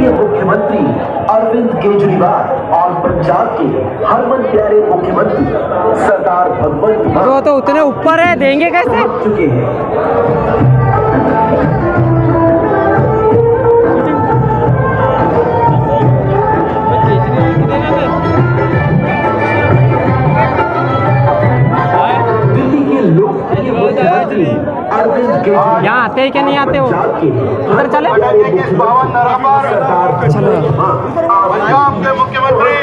के मुख्यमंत्री अरविंद केजरीवाल और पंजाब के हरमन प्यारे मुख्यमंत्री सरदार भगवंत मान वो तो उतने ऊपर है, देंगे कैसे? पहुंच चुके हैं। यहाँ आते हैं क्या नहीं आते हो? उधर चले चलो। पंजाब के मुख्यमंत्री,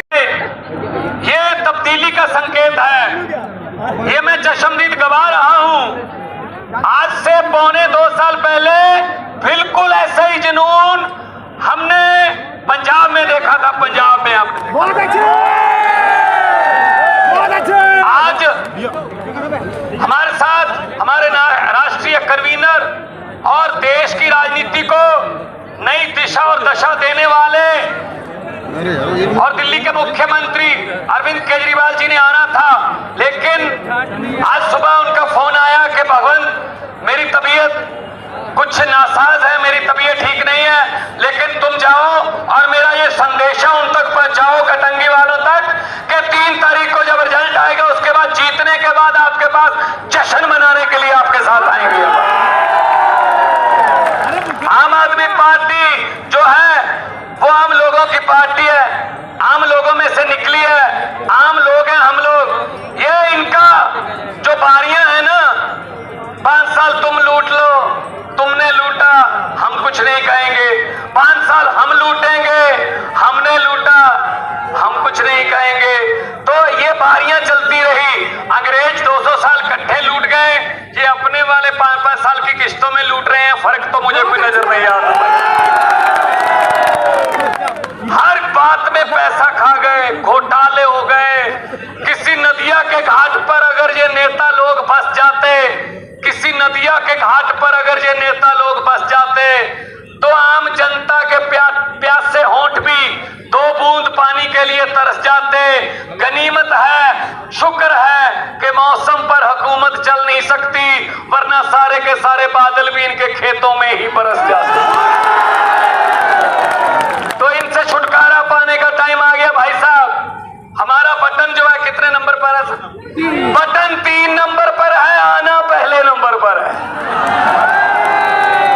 ये तब्दीली का संकेत है। ये मैं चश्मदीद गवा रहा हूं। आज से पौने 2 साल पहले बिल्कुल ऐसा ही जुनून हमने पंजाब में देखा था। पंजाब में आपने बहुत अच्छे। आज हमारे साथ हमारे राष्ट्रीय कन्वीनर और देश की राजनीति को नई दिशा और दशा देने वाले और दिल्ली के मुख्यमंत्री अरविंद केजरीवाल जी ने आना था, लेकिन आज सुबह उनका फोन आया कि भगवंत मेरी तबीयत कुछ नासाज है, मेरी तबीयत ठीक नहीं है, लेकिन तुम जाओ और मेरा ये संदेशा उन तक पहुंचाओ, कटंगी वालों तक, कि 3 तारीख को जब रिजल्ट आएगा उसके बाद जीतने के बाद आपके पास जश्न मनाने के लिए आपके साथ आएंगे। आम आदमी पार्टी जो है वो आम लोगों की पार्टी है, आम लोगों में से निकली है, आम लोग हैं हम लोग। ये इनका जो बारियां है ना, 5 साल तुम लूट लो, तुमने लूटा, हम कुछ नहीं कहेंगे। 5 साल हम लूटेंगे, हमने लूटा, हम कुछ नहीं कहेंगे। तो ये बारियां चलती रही। अंग्रेज 200 साल इकट्ठे लूट गए, ये अपने वाले 5-5 साल की किस्तों में लूट रहे हैं। फर्क तो मुझे कोई नजर नहीं आता। हर बात में पैसा खा गए, घोटाले हो गए। किसी नदिया के घाट पर अगर ये नेता लोग बस जाते, किसी नदिया के घाट पर अगर ये नेता लोग बस जाते, तो आम जनता के प्यास से होंठ भी 2 बूंद पानी के लिए तरस जाते। गनीमत है, शुक्र है कि मौसम पर हुकूमत चल नहीं सकती, वरना सारे के सारे बादल भी इनके खेतों में ही बरस जाते। तो इनसे छुटकारा पाने का टाइम आ गया भाई साहब। हमारा बटन जो है कितने नंबर पर है? बटन 3 नंबर पर है, आना पहले नंबर पर है।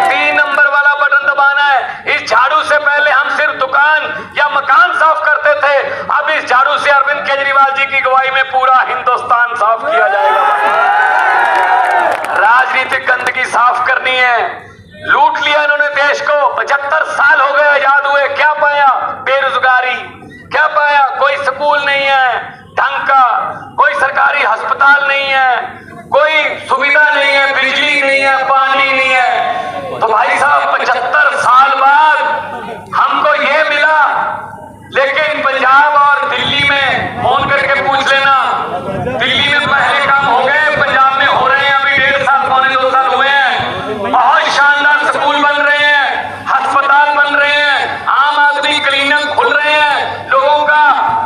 3 नंबर वाला बटन दबाना है। इस झाड़ू से पहले हम सिर्फ दुकान या मकान साफ करते थे, अब इस झाड़ू से अरविंद केजरीवाल जी की अगुवाई में पूरा हिंदुस्तान साफ किया जाएगा। राजनीतिक गंदगी साफ करनी है। लूट लिया इन्होंने देश को, 75 साल हो गए आजाद हुए, क्या पाया? बेरोजगारी। क्या पाया? कोई स्कूल नहीं है ढंग का, कोई सरकारी अस्पताल नहीं है, कोई सुविधा नहीं है, बिजली नहीं है, पानी नहीं है। तो भाई साहब 75 साल बाद हमको ये मिला, लेकिन पंजाब और दिल्ली में फोन करके पूछ लेना, दिल्ली में पहले काम हो गए, पंजाब में हो रहे हैं। अभी 1.5 साल पौने 2 साल हुए हैं। बहुत शानदार स्कूल बन रहे हैं, अस्पताल बन रहे हैं, आम आदमी क्लिनिक खुल रहे हैं, लोगों का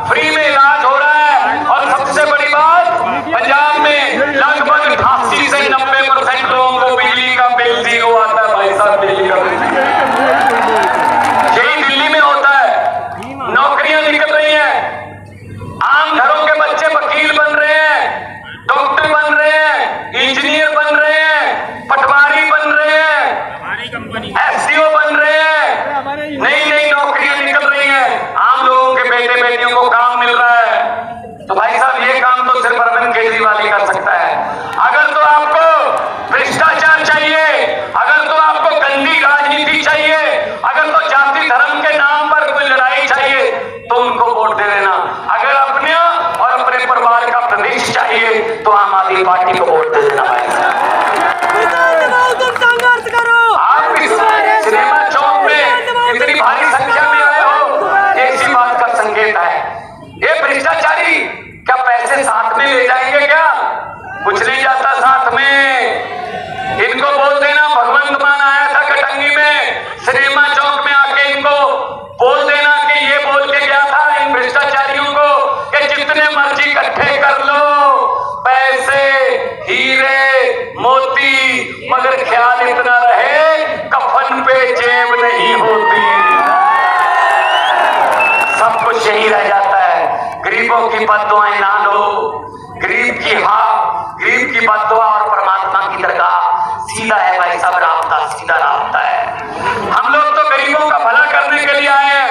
फ्री में इलाज हो रहा है। और सबसे बड़ी बात, पंजाब में लगभग 80 से 90% लोगों को बिजली का बिल 0 आता है। भाई साहब बिजली का बिल यही दिल्ली में होता है। नौकरियां निकल रही हैं, आम घरों के बच्चे वकील बन रहे हैं, डॉक्टर बन रहे हैं, इंजीनियर बन रहे हैं, पटवारी बन रहे हैं, एसडीओ बन रहे हैं। नई नई नौकरियां निकल रही हैं, आम लोगों के बेटे बेटियों को काम मिल रहा है। तो भाई साहब ये काम तो सिर्फ अरविंद केजरीवाल ही कर सकता है। अगर तो आपको भ्रष्टाचार चाहिए, अगर तो आपको गंदी राजनीति चाहिए, अगर तो जाति धर्म के नाम पर कोई लड़ाई चाहिए, तो उनको वोट दे देना। अगर अपने और अपने परिवार का भविष्य चाहिए, तो आम आदमी पार्टी को वोट दे देना। भाई आप इस सिनेमा चौक में इतनी भारी संख्या में आए हो, इसी बात का संकेत है। ये भ्रष्टाचारी क्या पैसे साथ में ले जाएंगे? क्या कुछ नहीं जाता साथ में। इनको बोल देना भगवंत मान आया था कटंगी में, सिनेमा चौक में आके इनको बोल देना कि ये बोल के गया था इन भ्रष्टाचारियों को कि जितने मर्जी इकट्ठे कर लो, पैसे, हीरे, मोती, मगर ख्याल इतना रहे कफन पे जेब नहीं होती। गरीबों की बद्दुआएं ना लो, गरीब की बद्दुआ और परमात्मा की दरगाह सीधा है भाई साहब, रास्ता सीधा रास्ता है। हम लोग तो गरीबों का भला करने के लिए आए हैं,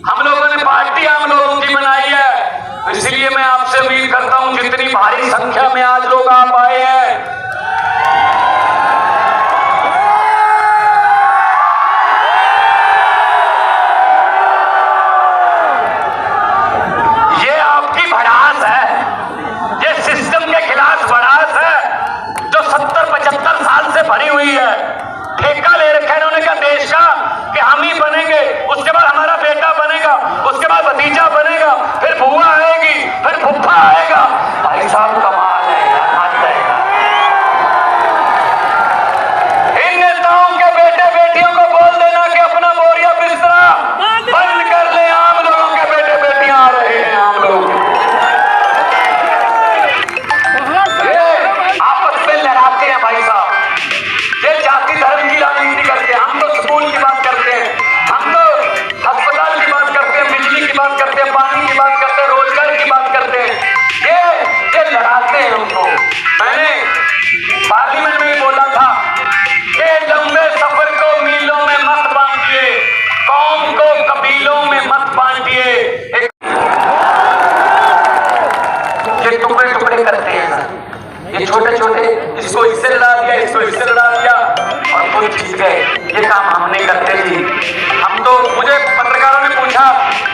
हम लोगों ने पार्टी हम लोगों की बनाई है, इसलिए मैं आपसे उम्मीद करता हूं जितनी भारी संख्या में आज लोग आप आए हैं, ये आपकी भड़ास है, ये सिस्टम के खिलाफ भड़ास है जो 70-75 साल से भरी हुई है। ठेका ले रखा है इन्होंने कहा देश का कि हम ही बनेंगे, उसके बाद हमारा बेटा बनेगा, उसके बाद भतीजा बनेगा, फिर बुआ आएगी, फिर फुफ्फा आएगा। भाई साहब कमाल है यार, हद है यार। इन नेताओं के बेटे बेटियों को बोल देना कि अपना बोरिया बिस्तरा बंद कर ले, आम लोगों के बेटे बेटियां आ रहे हैं, आम लोग आपस में लड़ाते हैं भाई साहब, ये जाति धर्म की राजनीति करते हैं। हम तो स्कूल की बात करते हैं, हम तो अस्पताल की बात करते हैं, बिजली की बात करते हैं, पानी की बात करते हैं, रोजगार की बात करते हैं। ये लड़ाते हैं हमको। मैंने पार्लियामेंट में बोला था कि लंबे सफर को मीलों में मत बांटिए, कौम को कबीलों में मत बांटिए। ये टुकड़े टुकड़े करते हैं, ये छोटे छोटे, इसको इससे लड़ा दिया, इसको इससे लड़ा दिया और कोई जीत गए। ये काम हम नहीं करते जी। हम तो, मुझे पत्रकारों ने पूछा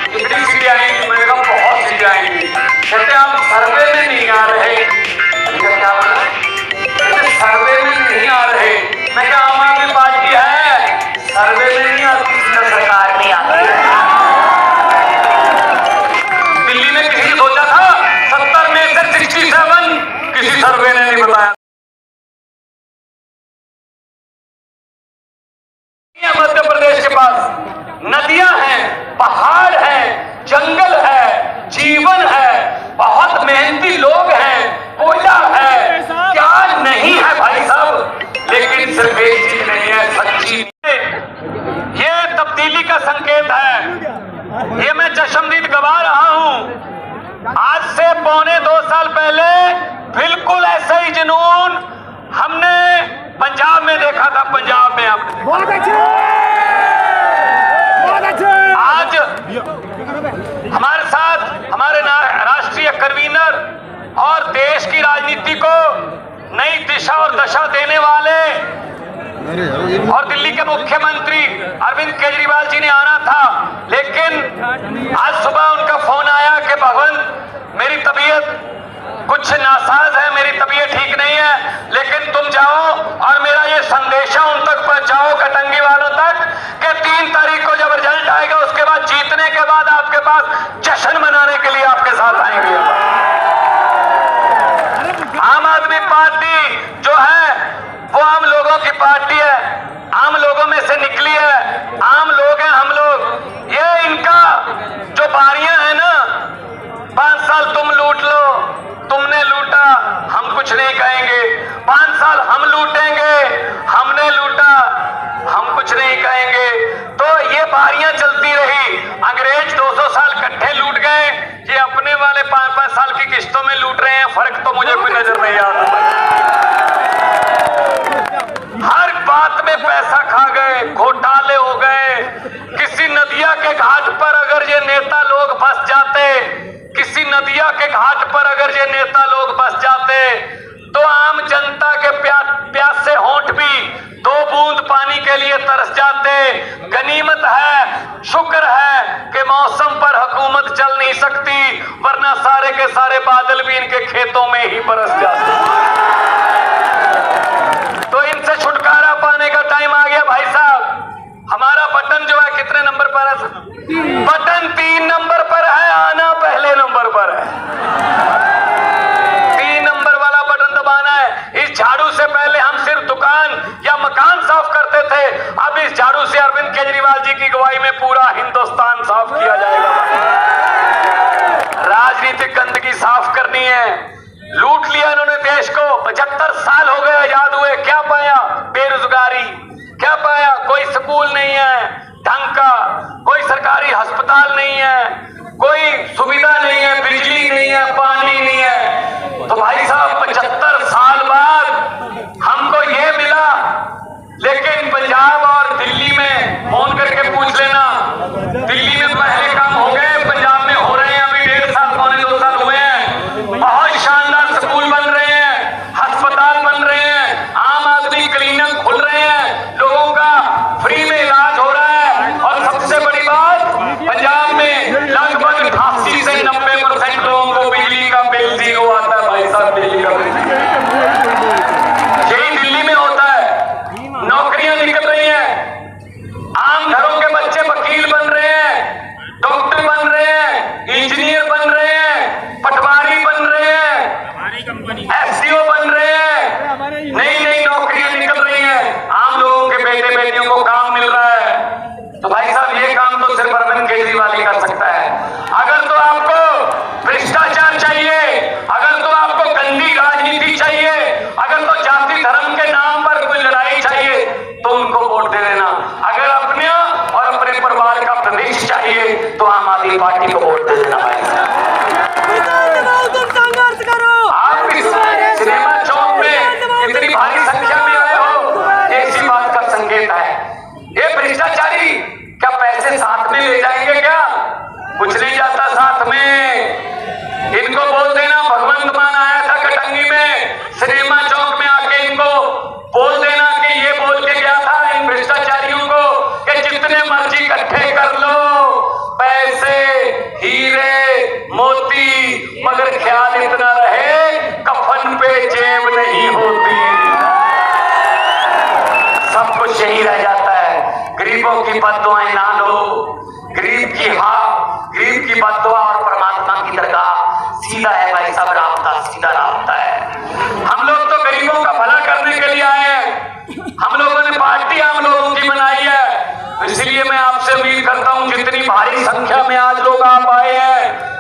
कितनी सीटें आएंगी, मैंने कहा बहुत सीटें आएंगी। कहते आप सर्वे में नहीं आ रहे, क्या बोला, सर्वे में नहीं आ रहे। मैं क्या आम आदमी पार्टी है, सर्वे में नहीं आती, सरकार नहीं आती। दिल्ली में किसी ने सोचा था 70 में से 67, किसी सर्वे ने नहीं बताया। मध्य प्रदेश के पास नदियां हैं, पहाड़ हैं, जंगल है, जीवन है, बहुत मेहनती लोग हैं, कोयला है, क्या नहीं है भाई साहब। लेकिन सिर्फ एक चीज नहीं है, सच्ची। ये तब्दीली का संकेत है, ये मैं चश्मदीद गवा रहा हूं। आज से 2.25 साल पहले बिल्कुल ऐसा ही जुनून हमने पंजाब में देखा था। पंजाब में हमने बहुत अच्छे। आज हमारे साथ हमारे राष्ट्रीय कन्वीनर और देश की राजनीति को नई दिशा और दशा देने वाले और दिल्ली के मुख्यमंत्री अरविंद केजरीवाल जी ने आना था, लेकिन आज सुबह उनका फोन आया कि भगवंत मेरी तबीयत कुछ नासाज है, मेरी तबीयत ठीक नहीं है, लेकिन तुम जाओ और मेरा ये संदेशा उन तक पहुंचाओ, कटंगी वालों तक, कि 3 तारीख को जब रिजल्ट आएगा उसके बाद, जीतने के बाद आपके पास जश्न मनाने के लिए आपके साथ आएंगे। आम आदमी पार्टी जो है वो आम लोगों की पार्टी है, आम लोगों में से निकली है, आम लोग हैं हम लोग। ये इनका जो बारियां है ना, 5 साल तुम लूट लो, तुमने लूटा, हम कुछ नहीं कहेंगे, 5 साल हम लूटेंगे, हमने लूटा, हम कुछ नहीं कहेंगे। तो ये बारियां चलती रही। अंग्रेज 200 साल इकट्ठे लूट गए, ये अपने वाले 5-5 साल की किस्तों में लूट रहे हैं। फर्क तो मुझे कोई नजर नहीं आता। हर बात में पैसा खा गए, घोटाले हो गए। किसी नदिया के घाट पर अगर ये नेता लोग बस जाते, किसी नदिया के घाट पर अगर ये नेता लोग बस जाते, तो आम जनता के प्यासे होंठ भी 2 बूंद पानी के लिए तरस जाते। गनीमत है, शुक्र है कि मौसम पर हुकूमत चल नहीं सकती, वरना सारे के सारे बादल भी इनके खेतों में ही बरस जाते। तो इनसे छुटकारा पाने का टाइम आ गया भाई साहब। हमारा बटन जो है कितने नंबर पर है? बटन 3 नंबर पर है, आना पहले नंबर पर है। 3 नंबर वाला बटन दबाना है। इस झाड़ू से पहले हम सिर्फ दुकान या मकान साफ करते थे, अब इस झाड़ू से अरविंद केजरीवाल जी की अगुवाई में पूरा हिंदुस्तान साफ किया जाएगा। राजनीतिक गंदगी साफ करनी है। लूट लिया इन्होंने देश को, 75 साल हो गए आजाद हुए, क्या पाया? बेरोजगारी। क्या पाया? कोई स्कूल नहीं है ढंग का, कोई सरकारी अस्पताल नहीं है, कोई सुविधा नहीं है, बिजली काम तो सिर्फ अरविंद केजरीवाल ही कर सकता है। अगर तो आपको भ्रष्टाचार चाहिए, अगर तो आपको गंदी राजनीति चाहिए, अगर तो जाति धर्म के नाम पर कोई लड़ाई चाहिए तो उनको वोट दे देना। अगर अपने और अपने परिवार का भविष्य चाहिए तो आम आदमी पार्टी को वोट दे देना भाई साहब। आप इस सिनेमा चौक में इतनी भारी संख्या में आए हो, इसी बात का संकेत है। ये भ्रष्टाचारी क्या पैसे साथ में ले जाएंगे क्या? कुछ नहीं जाता साथ में। इनको बोल देना, भगवंत मान आया था कटंगी में, सिनेमा चौक में आके इनको बोल देना कि ये बोल के गया था इन भ्रष्टाचारियों को कि जितने मर्जी इकट्ठे कर लो पैसे, हीरे, मोती, मगर ख्याल इतना रहे कफन पे जेब नहीं होती। सब कुछ यही रह जाता है। गरीबों की बद्दुआएं ना लो, गरीब की बद्दुआ और परमात्मा की दरगाह सीधा है भाई साहब, रास्ता सीधा रास्ता है। हम लोग तो गरीबों का भला करने के लिए आए हैं। हम लोगों ने पार्टी आम लोगों की बनाई है, इसलिए मैं आपसे उम्मीद करता हूं जितनी भारी संख्या में आज लोग आप आए हैं,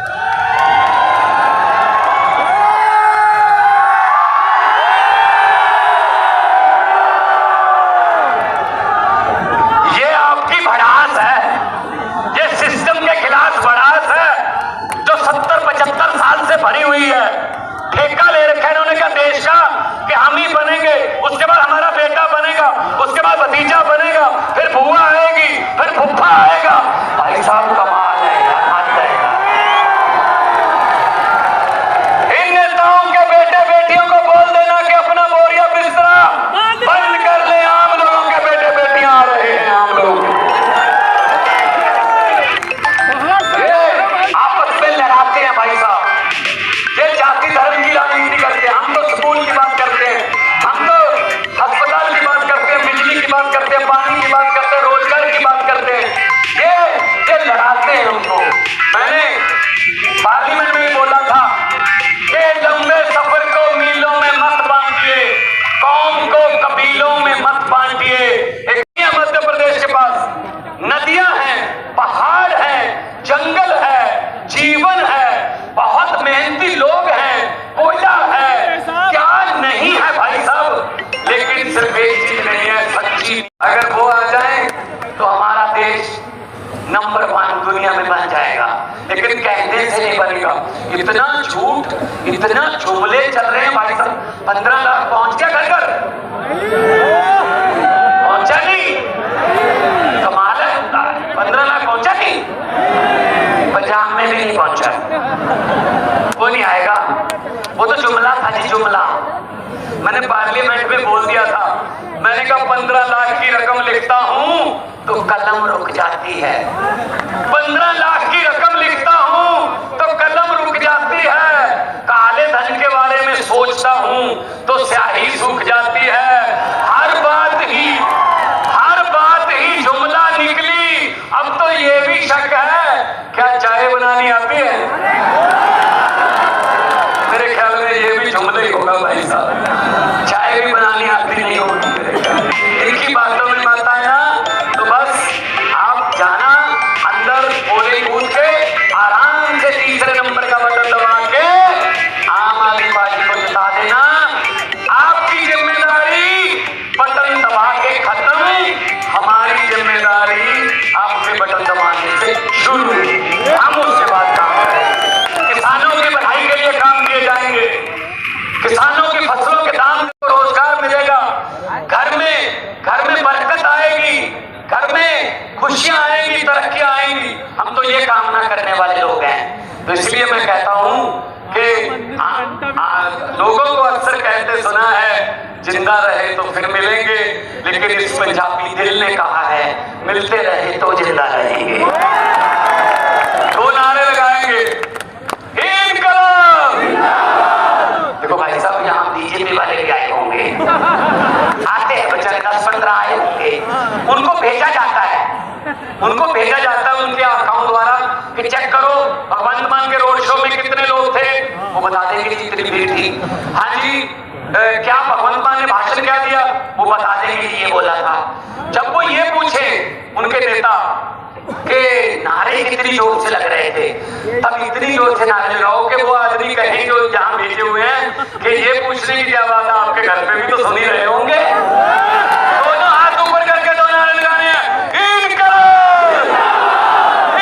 ये आपकी भड़ास है, ये सिस्टम के खिलाफ भड़ास है जो 70-75 साल से भरी हुई है। ठेका ले रखा है इन्होंने क्या देश का कि हम ही बनेंगे, उसके बाद हमारा बेटा बनेगा, उसके बाद भतीजा बनेगा, फिर बुआ आएगी, फिर फुफ्फा आएगा। भाई साहब कमाल है यार, हद है। इन नेताओं के बेटे बेटियों को बोल देना कि अपना बोरिया बिस्तरा बंद कर ले। आम लोगों के बेटे बेटियां आ रहे हैं, आम लोग आपस में लड़ाते हैं भाई साहब, ये जाति धर्म की राजनीति करते हैं। हम तो स्कूल की बात करते हैं, हम तो अस्पताल की बात करते हैं, बिजली की बात करते हैं, पानी की बात करते हैं, रोजगार की बात करते हैं। ये लड़ाते हैं उनको। मैंने पार्लियामेंट में बोला था कि लंबे सफर को मीलों में मत बांटिए, कौम को कबीलों में मत बांटिए। एक मध्य प्रदेश के पास नदियां हैं, पहाड़ हैं, जंगल है, जीवन है, बहुत मेहनती लोग हैं, कोयला है, क्या नहीं है भाई साहब। लेकिन सिर्फ एक चीज नहीं है, सच्ची। अगर वो आ जाए तो हमारा देश नंबर 1 दुनिया में बन जाएगा, लेकिन कहने से नहीं बनेगा। इतना झूठ, इतना जुमले चल रहे हैं भाई साहब। 15 लाख पहुंच गया घर घर, पहुंचा नहीं? कमाल है, 15 लाख पहुंचा नहीं? पंजाब में भी नहीं पहुंचा, वो नहीं आएगा। वो तो जुमला था जी, जुमला। मैंने पार्लियामेंट में बोल दिया था, मैंने कहा 15 लाख की रकम लिखता हूं तो कलम रुक जाती है। 15 लाख की रकम लिखता हूं तो कलम रुक जाती है। काले धन के बारे में सोचता हूं तो स्याही सूख जाती है। हर बात ही जुमला निकली। अब तो ये भी शक है, क्या चाय बनानी आती है? मेरे ख्याल में ये भी जुमला ही होगा भाई साहब। चाय भी बनानी आती नहीं होगी। इनकी बातों में मत आना, तो बस आप जाना अंदर बोले कूद के आराम से तीसरे नंबर का बटन दबा के आम आदमी पार्टी को जिता देना। आपकी जिम्मेदारी बटन दबा के खत्म, हमारी जिम्मेदारी आपके बटन दबाने से शुरू। हम उसके बाद काम करेंगे। किसानों की भलाई के लिए काम किए जाएंगे, किसानों की फसलों के दाम को रोजगार मिलेगा, घर में बरकत आएगी, घर में खुशियां आएंगी, तरक्कियां आएंगी। हम तो ये कामना करने वाले लोग हैं। तो इसलिए मैं कहता हूं कि लोगों को अक्सर कहते सुना है, जिंदा रहे तो फिर मिलेंगे, लेकिन इस पंजाबी दिल ने कहा है, मिलते रहे तो जिंदा रहेंगे। 2 नारे लगाएंगे, इनकलाब। देखो भाई साहब, यहाँ बीजेपी वाले भी आए होंगे, आते हैं बच्चे 10-15 आए होंगे, उनको भेजा जाता है उनके अकाउंट द्वारा कि चेक करो भगवंत मान के रोड शो में कितने लोग थे, वो बता देंगे कितनी भीड़ थी। हाँ जी, क्या भगवंत मान ने भाषण क्या दिया, वो बता देंगे ये बोला था। जब वो ये पूछे उनके नेता कि नारे कितनी जोर से लग रहे थे, तब इतनी जोर से नारे लगाओ कि वो आदमी कहें जो जहां भेजे हुए हैं कि ये पूछने की क्या बात है, आपके घर पे भी तो सुन ही रहे होंगे। दोनों हाथ ऊपर करके दो नारे लगाने हैं, इनकलाब,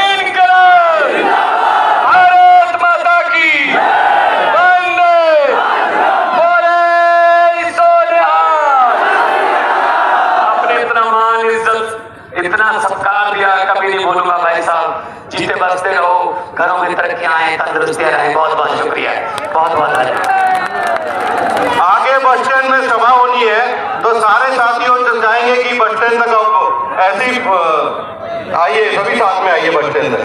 इनकलाब, भारत माता की वंदे, बोले सोनिहाल। आपने इतना मान इज्जत इतना सत्कार दिया, कभी नहीं भूलूंगा भाई साहब। जीते बसते रहो, घरों में तरक्कियां आए, तंदुरुस्तियां रहे। बहुत बहुत शुक्रिया, बहुत बहुत धन्यवाद। आगे बस स्टैंड में सभा होनी है तो सारे साथियों चल जाएंगे कि बस स्टैंड तक ऐसी आइए, सभी साथ में आइए बस स्टैंड तक।